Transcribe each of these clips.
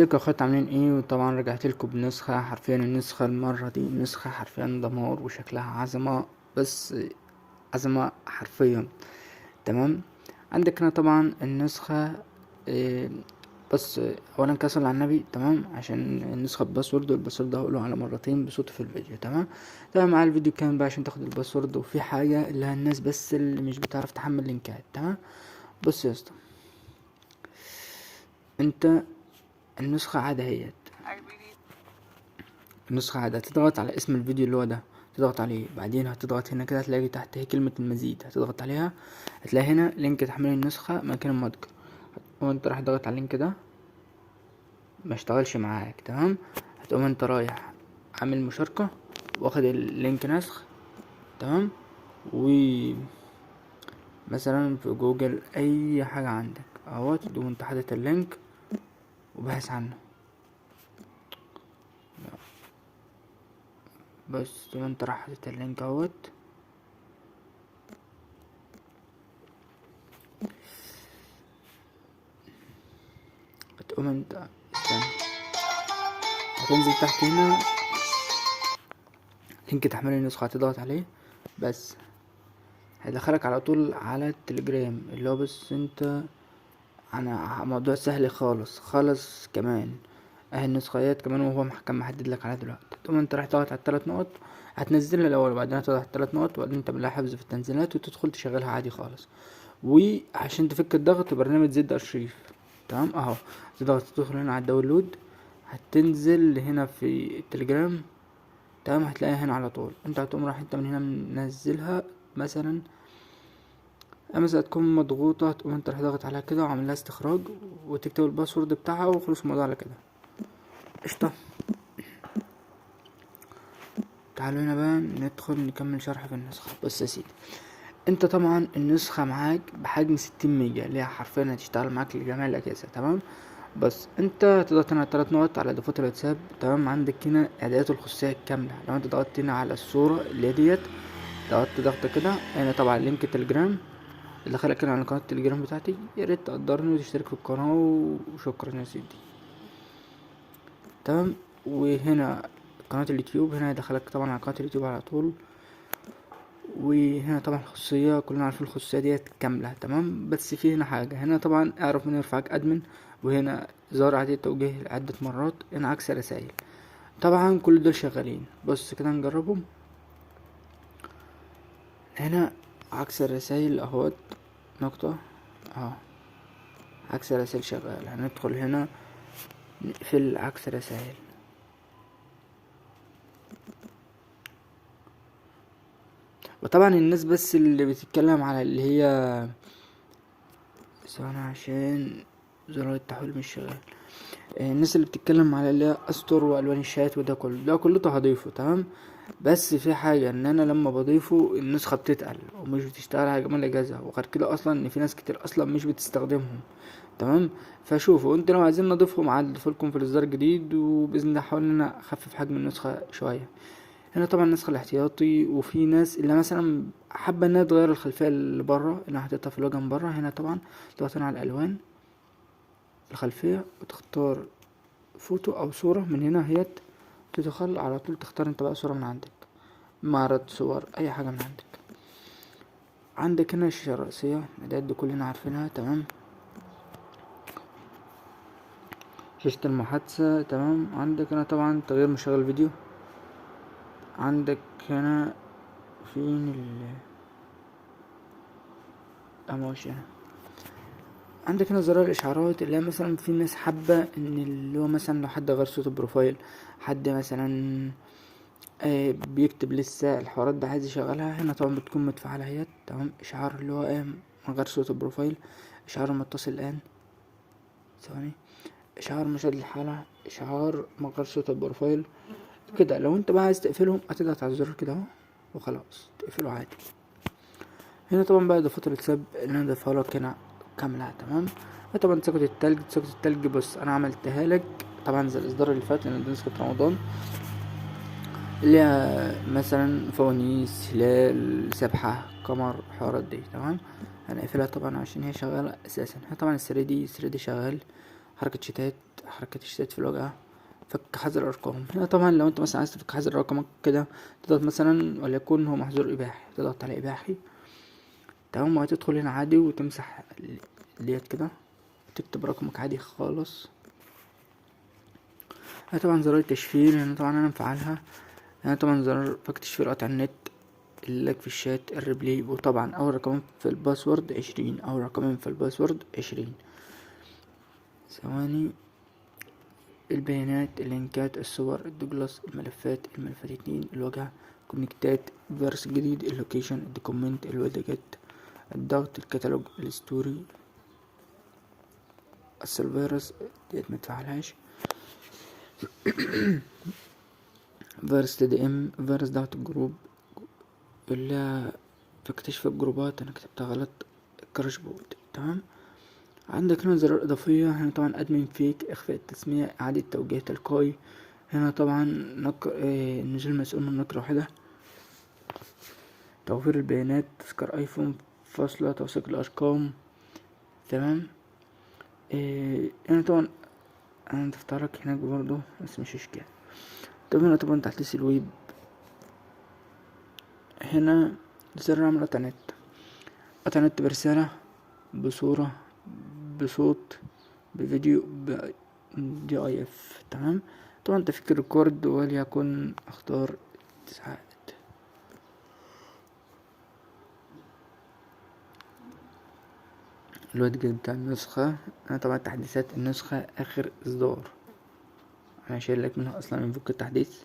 ازيكم يا اخوات، عاملين ايه؟ وطبعا رجعت لكم بنسخة، حرفيا النسخة المرة دي نسخة حرفيا دمار وشكلها عظمة، بس عظمة حرفيا. تمام. عندك هنا طبعا النسخة إيه. بس اولا كسل على النبي، تمام، عشان النسخة باسورد، والباسورد هقوله على مرتين بصوت في الفيديو. تمام. تمام. مع الفيديو كامل بقى عشان تاخد الباسورد. وفي حاجة اللي هي الناس بس اللي مش بتعرف تحمل لينكات. تمام. بص يا اسطى، انت النسخة عادة اهيت. النسخة عادة هتضغط على اسم الفيديو اللي هو ده، تضغط عليه، بعدين هتضغط هنا كده، هتلاقي تحت هي كلمة المزيد، هتضغط عليها، هتلاقي هنا لينك تحميل النسخة مكان المتجر. وانت راح ضغط على اللينك ده ما اشتغلش معاك، تمام، هتقوم انت رايح عامل مشاركة واخد اللينك نسخ. تمام. و مثلا في جوجل اي حاجة عندك اهو، تقوم انت حاطط اللينك وبحث عنه. بس تقوم انت راح حاطط اللينك اهوت، تقوم انت استنى، هتنزل تحت هنا لينك تحميل النسخة، هتضغط عليه بس هيدخلك على طول على التليجرام اللي هو، بس انت انا موضوع سهل خالص خالص كمان. اهي النسخيات كمان، وهو كان محدد لك عليها دلوقتي. تقوم انت رايح تضغط على الثلاث نقط، هتنزلها الاول وبعدين هتضغط على الثلاث نقط، وبعدين انت بالله حفظ في التنزيلات وتدخل تشغلها عادي خالص. وعشان تفك الضغط برنامج زد ارشيف. تمام اهو، تضغط تدخل هنا على الداونلود، هتنزل هنا في التليجرام. تمام. هتلاقيها هنا على طول، انت هتقوم رايح انت من هنا منزلها. مثلا تكون مضغوطة، هتقوم انت راح ضاغط عليها كده وعامل لها استخراج، وتكتب الباسورد بتاعها وخلص الموضوع على كده. قشطة. تعالوا هنا بقى ندخل نكمل شرح في النسخة. بص يا سيدي، انت طبعا النسخة معاك بحجم 60 ميجا، اللي هي حرفيا هتشتغل معاك لجميع الأجهزة. تمام. بس انت تضغط هنا على 3 نقط على اضافات الواتساب. تمام. عندك هنا اعدادات الخصوصية الكاملة. لو انت ضغطت هنا على الصورة اللي هي ديت، ضغطت كده، هنا طبعا لينك تليجرام اللي دخلك هنا على قناة التليجرام بتاعتي. يا ريت تقدرني وتشترك في القناة، وشكرا يا سيدي. تمام. وهنا قناة اليوتيوب، هنا هيدخلك طبعا على قناة اليوتيوب على طول. وهنا طبعا الخصوصية، كلنا عارفين الخصوصية ديت كاملة. تمام. بس في هنا حاجة، هنا طبعا اعرف من يرفعك ادمن، وهنا زار اعادة توجيه عدة مرات، هنا عكس الرسايل. طبعا كل دول شغالين. بص كده نجربهم. هنا عكس الرسايل اهوت، نقطة اهو، عكس الرسايل شغال. هندخل هنا نقفل عكس الرسايل. وطبعا الناس بس اللي بتتكلم على اللي هي، ثواني عشان زرار التحويل مش شغال. الناس اللي بتتكلم على اللي هي استور والوان الشات وده كله، ده كله هضيفه. تمام. بس في حاجة، ان انا لما بضيفه النسخة بتتقل ومش بتشتغل على جمال الاجهزة، وغير كده اصلا ان في ناس كتير اصلا مش بتستخدمهم. تمام. فشوفوا انت لو عايزين نضيفهم هضيفلكم في الاصدار الجديد، وباذن الله احاول ان انا اخفف حجم النسخة شوية. هنا طبعا النسخ الاحتياطي، وفي ناس اللي مثلا حابة انها تغير الخلفية اللي بره، انها حاططها في الوجه من بره. هنا طبعا تضغط هنا على الالوان الخلفية، وتختار فوتو او صورة من هنا اهيت، تدخل على طول تختار انت بقى صورة من عندك، معرض صور، اي حاجة من عندك. عندك هنا الشاشة الرئيسية، دي كلنا عارفينها. تمام. شاشة المحادثة. تمام. عندك هنا طبعا تغيير مشغل فيديو. عندك هنا فين الاموشن. عندك هنا زرار الاشعارات، اللي هي مثلا في ناس حابة ان اللي هو مثلا لو حد غير صوت البروفايل، حد مثلا بيكتب لسه الحوارات ده عايز يشغلها، هنا طبعا بتكون متفعلة اهيت. تمام. اشعار اللي هو من غير صوت البروفايل، اشعار متصل الان، ثواني، اشعار مشاهد الحالة، اشعار من غير صوت البروفايل كده. لو انت بقى عايز تقفلهم هتضغط على الزرار كده اهو وخلاص تقفله عادي. هنا طبعا بقى اضافات الواتساب اللي انا ضيفها لك هنا كاملة. تمام. طبعا سكة التلج بص انا عملتها لك طبعا زي الاصدار اللي فات، لان ده نسخة رمضان، اللي هي مثلا فوانيس، هلال، سبحة، قمر، الحوارات دي. تمام. هنقفلها طبعا عشان هي شغالة اساسا. هنا طبعا 3D شغال، حركة شتات حركات الشات في الواجهة. فك حظر الارقام. هنا طبعا لو انت مثلا عايز تفك حظر رقمك كده، تضغط مثلا وليكن هو محظور اباحي، تضغط على اباحي تمام، وهتدخل هنا عادي وتمسح ديت كده، تكتب رقمك عادي خالص. هنا طبعا زرار التشفير، هنا طبعا انا مفعلها. هنا طبعا زرار فك تشفير قطع النت، اللاج في الشات، الريبلي، وطبعا اول رقمين في الباسورد 20، اول رقمين في الباسورد 20. ثواني. البيانات، اللينكات، الصور، الدوجلاس، الملفات 2، الواجهة، كونكتات، فيروس جديد، اللوكيشن، الدوكومنت، الودجت، الضغط، الكتالوج، الستوري، الفيروس ديت متفعلهاش. فيروس تي دي ام، فيروس ضغط الجروب، اللي في اكتشف الجروبات انا كتبتها غلط، كراش بوت تمام. عندك هنا زرار اضافية، هنا طبعا ادمن فيك، اخفاء التسمية، اعادة توجيه تلقائي. هنا طبعا نزول مسؤول من نقرة واحدة، توفير البيانات، تذكر ايفون، فاصلة، توثيق الارقام تمام. هنا طبعا انا تفترك هناك برضو بس مش اشكال. طب هنا طبعا تحديث الويب، هنا زر عمل قطع نت، قطع نت برسالة، بصورة، بصوت، بفيديو، دي اي اف تمام. طبعا تفك ريكورد، وليكن اختار 9. الويدجت بتاع النسخة، انا طبعا تحديثات النسخة اخر اصدار انا شايل لك منها اصلا من فك التحديث.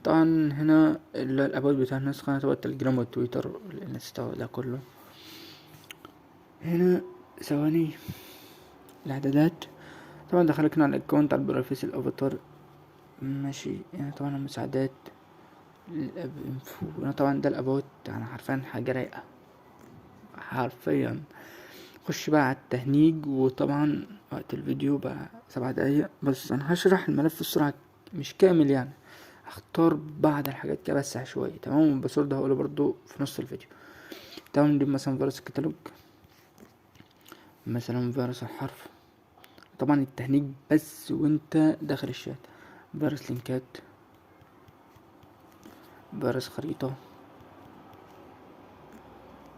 طبعا هنا الابواب بتاع النسخة، طبعا التليجرام والتويتر والانستا ده كله. هنا ثواني. الاعدادات، طبعا دخلك على الاكونت، على البروفيس، الافاتار ماشي. هنا طبعا المساعدات، الاب انفو. هنا طبعا ده الابوت، يعني حرفيا حاجة رايقة حرفيا. خش بقى على التهنيج، وطبعا وقت الفيديو بقى 7 دقايق بس. انا هشرح الملف السرعة مش كامل يعني، هختار بعض الحاجات كده بس عشوائي تمام. والباسورد هقوله برضو في نص الفيديو تمام. نجيب مثلا فيروس الكتالوج، مثلا فيروس الحرف، طبعا التهنيج بس وانت داخل الشات، فيروس لينكات، فيروس خريطة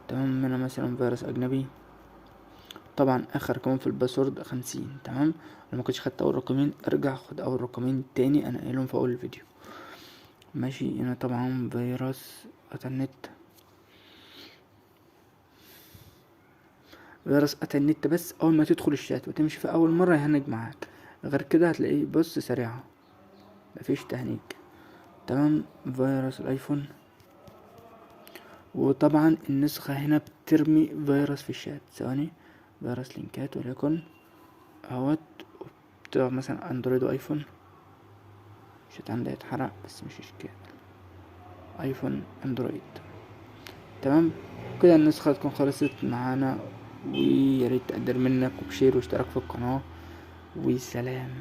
تمام. هنا مثلا فيروس اجنبي، طبعا اخر رقمين في الباسورد 50 تمام. لو ما كنتش خدت اول رقمين ارجع خد اول رقمين تاني، انا قايلهم في اول الفيديو ماشي. هنا طبعا فيروس قطع النت، فيروس قطع النت بس اول ما تدخل الشات وتمشي في اول مرة يهنج معاك، غير كده هتلاقيه بص سريعة مفيش تهنيج تمام. فيروس الايفون، وطبعا النسخة هنا بترمي فيروس في الشات. ثواني. فيروس لينكات وليكن اهوت، بتبقى مثلا اندرويد وايفون، الشات عندي هيتحرق بس مش اشكال، ايفون اندرويد تمام. كده النسخة تكون خلصت معانا، وياريت تقدر منك وبشير واشتراك في القناة، وسلام.